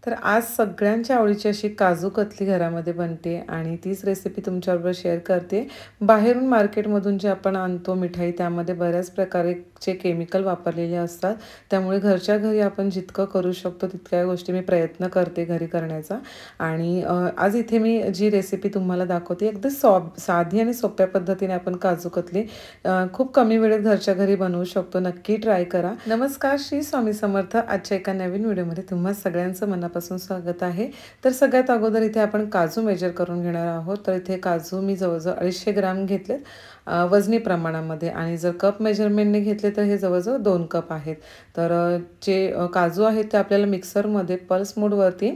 तर आज सगळ्यांच्या आवडीची अशी काजू कतली घरामध्ये बनते आणि तीच रेसिपी तुमच्याबरोबर शेअर करते। बाहेरून मार्केटमधून जे आपण आणतो मिठाई त्यामध्ये बऱ्याच प्रकारचे केमिकल वापरलेले असतात। त्यामुळे घरच्या घरी आपण जितकं करू शकतो तितक्या गोष्टी मी प्रयत्न करते घरी करण्याचा। आणि आज इथे मी जी रेसिपी तुम्हाला दाखवते अगदी साधी आणि सोप्या पद्धतीने आपण काजू कतली खूप कमी वेळेत घरच्या घरी बनवू शकतो। नक्की ट्राय करा। नमस्कार, श्री स्वामी समर्थ। आजच्या एका नवीन व्हिडिओमध्ये तुम्हा सगळ्यांचं मनापासून स्वागत आहे। तर सगळ्यात अगोदर इथे आपण काजू मेजर करून घेणार आहोत। तर इथे काजू मी जवळजवळ 250 ग्राम घेतलेत वजनी प्रमाणामध्ये, आणि जर कप मेजरमेंटने घेतले तर हे जवळजवळ 2 कप आहेत। तर जे काजू आहेत ते आपल्याला मिक्सरमध्ये पल्स मोडवरती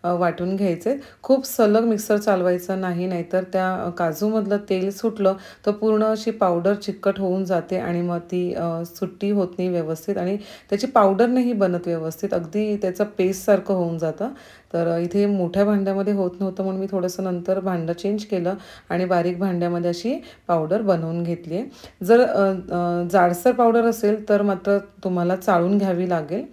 वाटून घ्यायचे। खूप सलग मिक्सर चालवायचं नाही, नाहीतर त्या काजूमधलं तेल सुटलं तर पूर्ण अशी पावडर चिकट होऊन जाते आणि मग ती सुट्टी होत नाही व्यवस्थित, आणि त्याची पावडर नाही बनत व्यवस्थित, अगदी त्याचं पेस्टसारखं होऊन जातं। तर इथे मोठ्या भांड्यामध्ये होत नव्हतं म्हणून मी थोडंसं नंतर भांडं चेंज केलं आणि बारीक भांड्यामध्ये अशी पावडर बनवून घेतली आहे। जर जाडसर पावडर असेल तर मात्र तुम्हाला चाळून घ्यावी लागेल।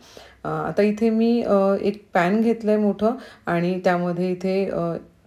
आता इथे मी एक पॅन घेतलं आहे मोठं, आणि त्यामध्ये इथे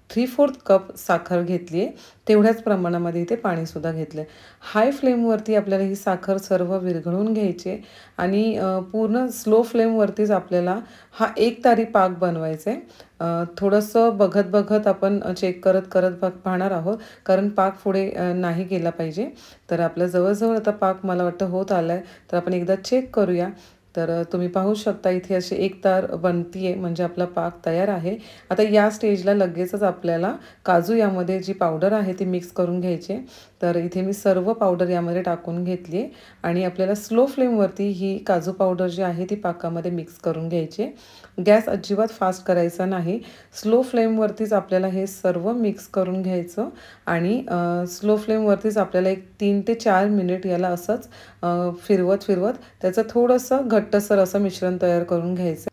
3/4 कप साखर घेतली आहे। तेवढ्याच प्रमाणामध्ये इथे पाणीसुद्धा घेतलं आहे। हाय फ्लेमवरती आपल्याला ही साखर सर्व विरघळून घ्यायची आहे, आणि पूर्ण स्लो फ्लेमवरतीच आपल्याला हा एकतारी पाक बनवायचा आहे। थोडंसं बघत बघत आपण चेक करत करत पाहणार आहोत, कारण पाक पुढे नाही गेला पाहिजे। तर आपल्या जवळजवळ आता पाक मला वाटतं होत आला आहे, तर आपण एकदा चेक करूया। तर तुम्ही पाहू शकता इथे अशी एक तार बनतीये, म्हणजे आपला पाक तयार आहे। आता या स्टेजला लगेचच आपल्याला काजू यामध्ये जी पावडर आहे ती मिक्स करून घ्यायची आहे। तर इथे मी सर्व पावडर यामध्ये टाकून घेतली आहे, आणि आपल्याला स्लो फ्लेमवरती ही काजू पावडर जी आहे ती पाकामध्ये मिक्स करून घ्यायची आहे। गॅस अजिबात फास्ट करायचा नाही, स्लो फ्लेमवरतीच आपल्याला हे सर्व मिक्स करून घ्यायचं, आणि स्लो फ्लेमवरतीच आपल्याला एक 3 ते 4 मिनिट याला असंच फिरवत फिरवत त्याचं थोडंसं घट्टसर असं मिश्रण तयार करून घ्यायचं।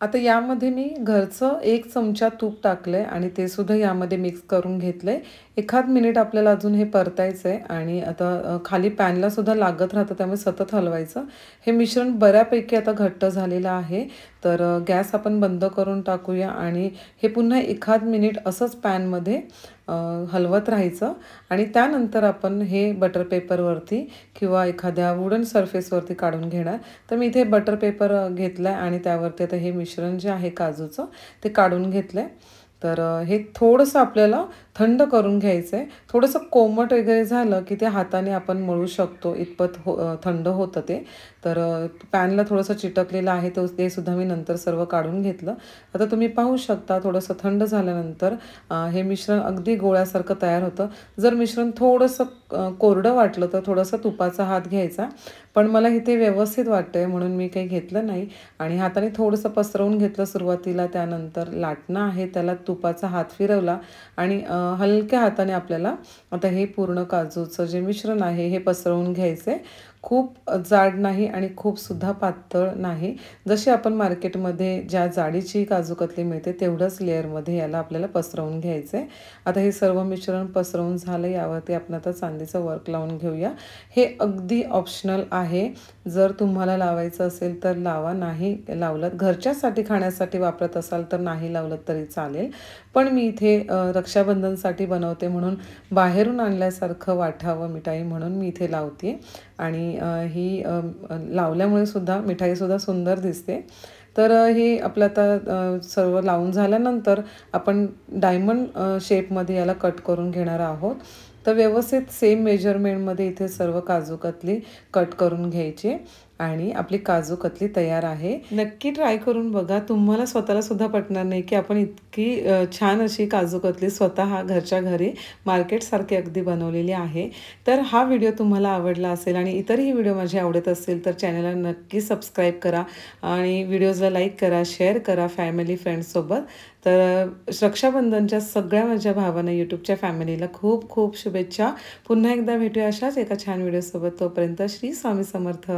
आता यामध्ये मी घरचं 1 चमचा तूप टाकलं आहे, आणि ते सुद्धा यामध्ये मिक्स करून घेतलं आहे। एखाद मिनिट आपल्याला अजून हे परतायचं आहे, आणि आता खाली पॅनला सुद्धा लागत राहतं, त्यामुळे सतत हलवायचं। हे मिश्रण बऱ्यापैकी आता घट्ट झालेलं आहे। तर गॅस आपण बंद करून टाकूया, आणि हे पुन्हा एखाद मिनिट असंच पॅनमध्ये हलवत राहायचं, आणि त्यानंतर आपण हे बटर पेपरवरती किंवा एखाद्या वुडन सरफेसवरती काढून घेणार। तर मी इथे बटर पेपर घेतला आहे, आणि त्यावरती आता हे मिश्रण जे आहे काजूचं ते काढून घेतलं आहे। तर हे थोडंसं आपल्याला थंड करून घ्यायचं आहे। थोडंसं कोमट वगैरे झालं की ते हाताने आपण मळू शकतो, इतपत थंड होतं ते। तर पॅनला थोडंसं चिटकलेलं आहे ते सुद्धा मी नंतर सर्व काढून घेतलं। आता तुम्ही पाहू शकता थोडंसं थंड झाल्यानंतर हे मिश्रण अगदी गोळ्यासारखं तयार होतं। जर मिश्रण थोडंसं कोरडं वाटलं तर थोडासा तुपाचा हात घ्यायचा, पण मला इथे व्यवस्थित वाटतंय म्हणून मी काही घेतलं नाही, आणि हाताने थोडंसं पसरवून घेतलं सुरुवातीला। त्यानंतर लाटणं आहे त्याला तुपाचा हात फिरवला, आणि हलक्या हाताने आपल्याला आता हे पूर्ण काजूचं जे मिश्रण आहे हे पसरवून घ्यायचं आहे। खूप जाड नाही आणि खूप सुद्धा पातळ नाही, जशी आपण मार्केटमध्ये ज्या जाडीची काजू कतली मिळते तेवढंच लेअरमध्ये याला आपल्याला पसरवून घ्यायचं आहे। आता हे सर्व मिश्रण पसरवून झालं, यावरती आपण आता चांदीचं वर्क लावून घेऊया। हे अगदी ऑप्शनल आहे, जर तुम्हाला लावायचं असेल तर लावा, नाही लावलं घरच्यासाठी खाण्यासाठी वापरत असाल तर नाही लावलं तरी चालेल। पण मी इथे रक्षाबंधनसाठी बनवते म्हणून बाहेरून आणल्यासारखं वाटावं मिठाई म्हणून मी इथे लावते, आणि ही लावल्यामुळे सुद्धा मिठाईसुद्धा सुंदर दिसते। तर हे आपलं आता सर्व लावून झाल्यानंतर आपण डायमंड शेपमध्ये याला कट करून घेणार आहोत। तर व्यवस्थित सेम मेजरमेंटमध्ये इथे सर्व काजू कतली कट करून घ्यायची, आणि आपली काजू कतली तयार आहे। नक्की ट्राय करून बघा, तुम्हाला स्वतःला सुद्धा पटणार नाही की आपण इतकी छान अशी काजू कतली स्वतः घरच्या घरी मार्केटसारखी अगदी बनवलेली आहे। तर हा व्हिडिओ तुम्हाला आवडला असेल आणि इतरही व्हिडिओ माझे आवडत असतील तर चॅनलला नक्की सबस्क्राईब करा, आणि व्हिडिओजला लाईक करा, शेअर करा फॅमिली फ्रेंड्ससोबत। तर रक्षाबंधनच्या सगळ्या माझ्या भावांना, यूट्यूबच्या फॅमिलीला खूप खूप शुभेच्छा। पुन्हा एकदा भेटूया अशाच एका छान व्हिडिओसोबत। तोपर्यंत श्री स्वामी समर्थ।